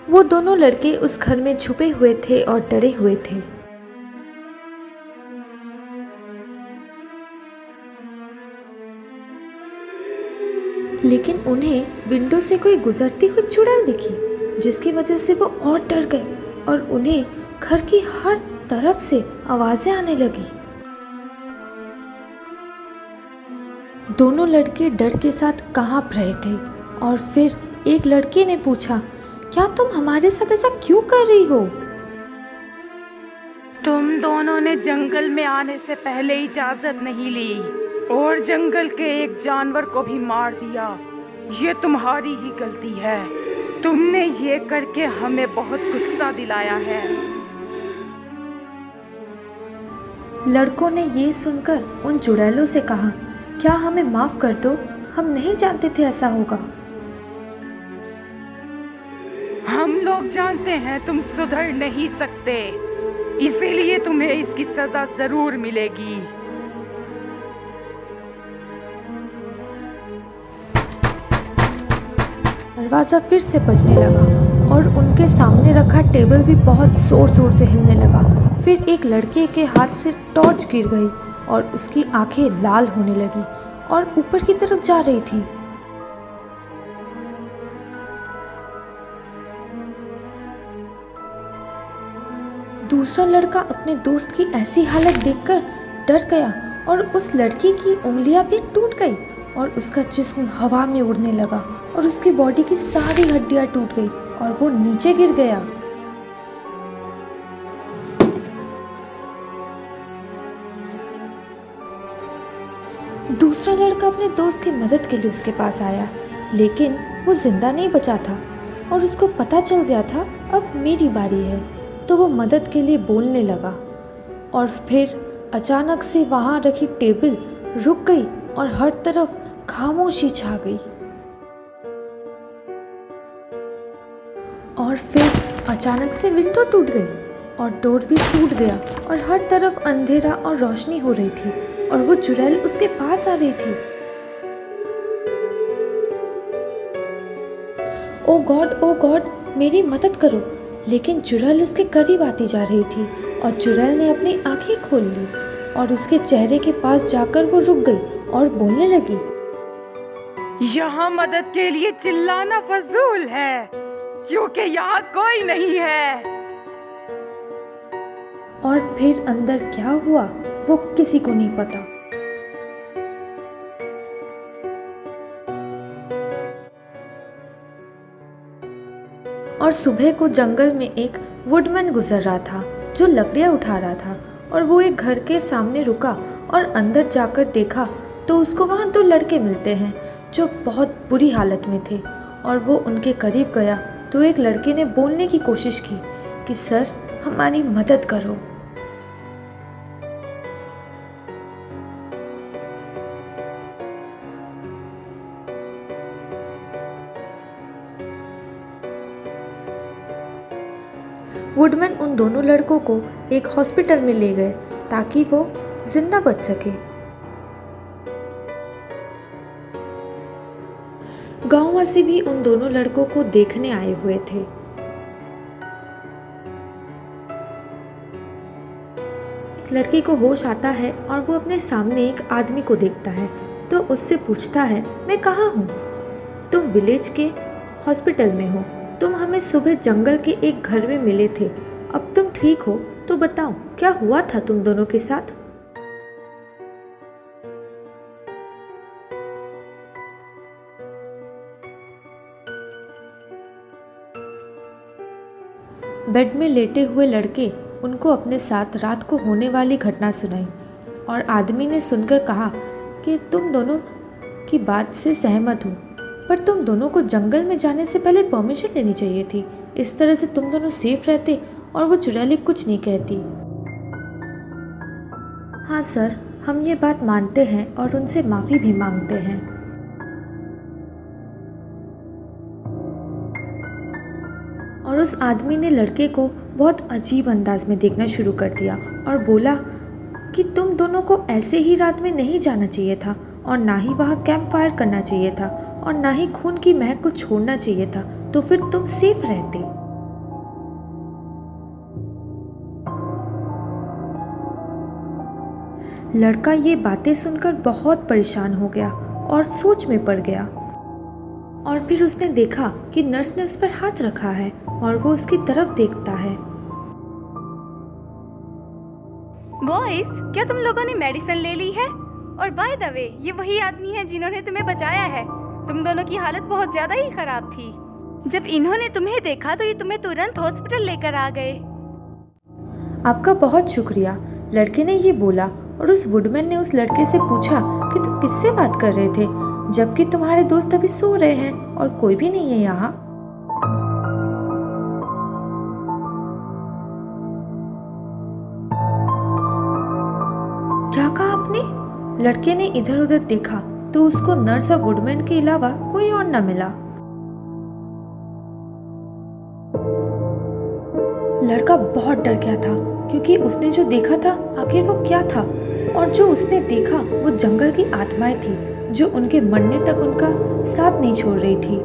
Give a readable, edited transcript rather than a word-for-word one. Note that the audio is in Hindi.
वो दोनों लड़के उस घर में छुपे हुए थे और डरे हुए थे। लेकिन उन्हें विंडो से कोई गुजरती हुई चुड़ैल दिखी, जिसकी वजह से वो और डर गए और उन्हें घर की हर तरफ से आवाजें आने लगी। दोनों लड़के डर के साथ कांप रहे थे और फिर एक लड़के ने पूछा, क्या तुम हमारे साथ ऐसा क्यों कर रही हो? तुम दोनों ने जंगल में आने से पहले इजाजत नहीं ली और जंगल के एक जानवर को भी मार दिया। ये तुम्हारी ही गलती है। तुमने ये करके हमें बहुत गुस्सा दिलाया है। लड़कों ने ये सुनकर उन चुड़ैलों से कहा, क्या हमें माफ कर दो, हम नहीं जानते थे ऐसा होगा। हम लोग जानते हैं तुम सुधर नहीं सकते, इसीलिए तुम्हें इसकी सजा जरूर मिलेगी। दरवाज़ा फिर से बजने लगा और उनके सामने रखा टेबल भी बहुत ज़ोर ज़ोर से हिलने लगा। फिर एक लड़के के हाथ से टॉर्च गिर गई और उसकी आंखें लाल होने लगी और ऊपर की तरफ जा रही थी। दूसरा लड़का अपने दोस्त की ऐसी हालत देखकर डर गया और उस लड़की की उंगलियां भी टूट गई और उसका जिस्म हवा में उड़ने लगा और उसकी बॉडी की सारी हड्डियां टूट गई और वो नीचे गिर गया। दूसरा लड़का अपने दोस्त की मदद के लिए उसके पास आया, लेकिन वो जिंदा नहीं बचा था और उसको पता चल गया था अब मेरी बारी है, तो वो मदद के लिए बोलने लगा। और फिर अचानक से वहाँ रखी टेबल रुक गई और हर तरफ खामोशी छा गई। और फिर अचानक से विंडो टूट गई और डोर भी टूट गया और हर तरफ अंधेरा और रोशनी हो रही थी और वो चुड़ैल उसके पास आ रही थी। ओ गॉड, मेरी मदद करो। लेकिन चुड़ैल उसके करीब आती जा रही थी और चुड़ैल ने अपनी आंखें खोल ली और उसके चेहरे के पास जाकर वो रुक गई और बोलने लगी, यहाँ मदद के लिए चिल्लाना फजूल है, क्योंकि यहाँ कोई नहीं है। और फिर अंदर क्या हुआ वो किसी को नहीं पता। और सुबह को जंगल में एक वुडमैन गुजर रहा था जो लकड़ियाँ उठा रहा था और वो एक घर के सामने रुका और अंदर जाकर देखा तो उसको वहाँ दो लड़के मिलते हैं जो बहुत बुरी हालत में थे। और वो उनके करीब गया तो एक लड़के ने बोलने की कोशिश की कि सर, हमारी मदद करो। वुडमैन उन दोनों लड़कों को एक हॉस्पिटल में ले गए ताकि वो जिंदा बच सके। गांववासी भी उन दोनों लड़कों को देखने आए हुए थे। एक लड़के को होश आता है और वो अपने सामने एक आदमी को देखता है तो उससे पूछता है, मैं कहाँ हूँ? तुम विलेज के हॉस्पिटल में हो। तुम हमें सुबह जंगल के एक घर में मिले थे। अब तुम ठीक हो तो बताओ क्या हुआ था तुम दोनों के साथ? बेड में लेटे हुए लड़के उनको अपने साथ रात को होने वाली घटना सुनाई और आदमी ने सुनकर कहा कि तुम दोनों की बात से सहमत हूँ, पर तुम दोनों को जंगल में जाने से पहले परमिशन लेनी चाहिए थी। इस तरह से तुम दोनों सेफ रहते और वो चुड़ैल कुछ नहीं कहती। हाँ सर, हम ये बात मानते हैं और उनसे माफ़ी भी मांगते हैं। और उस आदमी ने लड़के को बहुत अजीब अंदाज में देखना शुरू कर दिया और बोला कि तुम दोनों को ऐसे ही रात में नहीं जाना चाहिए था और ना ही वहाँ कैंप फायर करना चाहिए था और ना ही खून की महक को छोड़ना चाहिए था, तो फिर तुम सेफ रहते। लड़का ये बातें सुनकर बहुत परेशान हो गया और सोच में पड़ गया। और फिर उसने देखा कि नर्स ने उस पर हाथ रखा है और वो उसकी तरफ देखता है। बॉयज, क्या तुम लोगों ने मेडिसिन ले ली है? और बाय द वे, ये वही आदमी है जिन्होंने तुम्हें बचाया है। तुम दोनों की हालत बहुत ज्यादा ही खराब थी। जब इन्होंने तुम्हें देखा तो ये तुम्हें तुरंत हॉस्पिटल लेकर आ गए। आपका बहुत शुक्रिया, लड़के ने ये बोला। और उस वुडमैन ने उस लड़के से पूछा कि तुम किससे बात कर रहे थे, जबकि तुम्हारे दोस्त अभी सो रहे हैं और कोई भी नहीं है यहाँ। क्या कहा आपने? लड़के ने इधर उधर देखा तो उसको नर्स और वुडमैन के अलावा कोई और न मिला। लड़का बहुत डर गया था क्योंकि उसने जो देखा था आखिर वो क्या था। और जो उसने देखा वो जंगल की आत्माएं थी जो उनके मरने तक उनका साथ नहीं छोड़ रही थी।